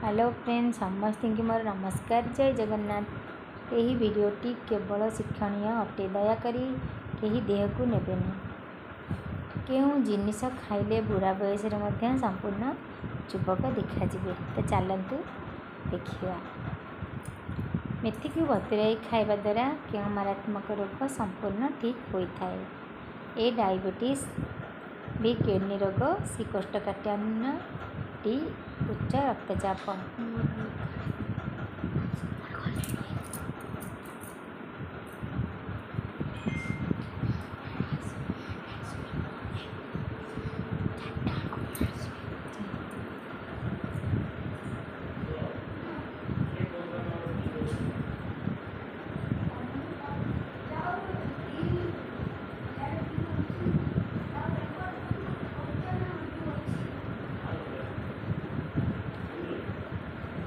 Hello friend समस्त की मोर नमस्कार जय जगन्नाथ। यही वीडियोटी केवल शिक्षणीय अटे दयाकोरी कहीं देह को नेबेनि। क्यों जिनिस खाइले बुढ़ा बयस संपूर्ण युवक देखाଯିवे। तो चलतु देखा। मेथी को बतुराई खाइबा द्वारा क्यों मारात्मक रोग संपूर्ण ठीक होता है। ए डायबिटीज भी किडनी रोग सी कोष्ठकाठिन्य टी उच्च रक्तचाप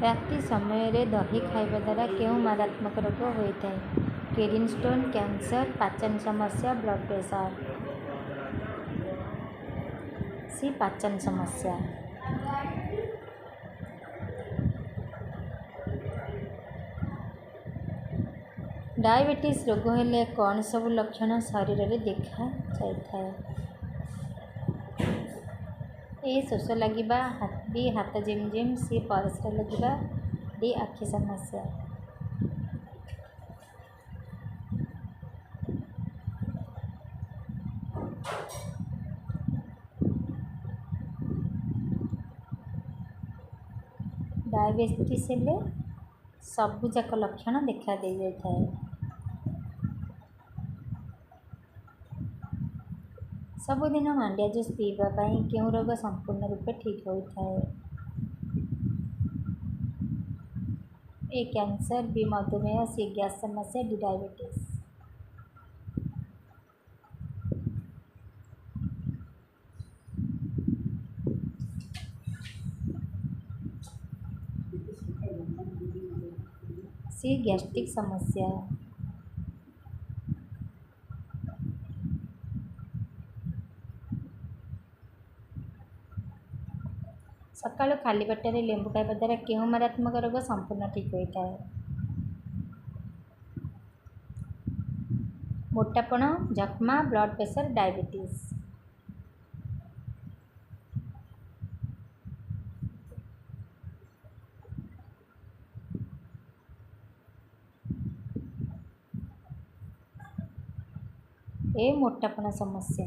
राति समय दही खाइबा द्वारा क्यों मारात्मक रोग होता है। किडनी स्टोन, कैंसर, पाचन समस्या, ब्लड प्रेशर सी पाचन समस्या। डायबिटीज रोग हेले कौन सब लक्षण शरीर में देखा जाए। ए शोष लगे भी हाथ झिमझिम सी परस्पर लगे डी आखि समस्या। डायबिटीज हेले सबुजाक लक्षण देखा दे जाए। सबुदिन मांडिया जूस पीवाई क्यों रोग संपूर्ण रूपे ठीक होता है। ए कैंसर भी मधुमेह सी गैस समस्या डी डायबिटीज। सी गैस्ट्रिक समस्या। सकाळु खाली पेटर लेंबू खाइबा द्वारा क्यों मारात्मक रोग संपूर्ण ठीक होता है। मोटापण, जख्मा, ब्लड प्रेशर, डायबिटीज। ए मोटापण समस्या।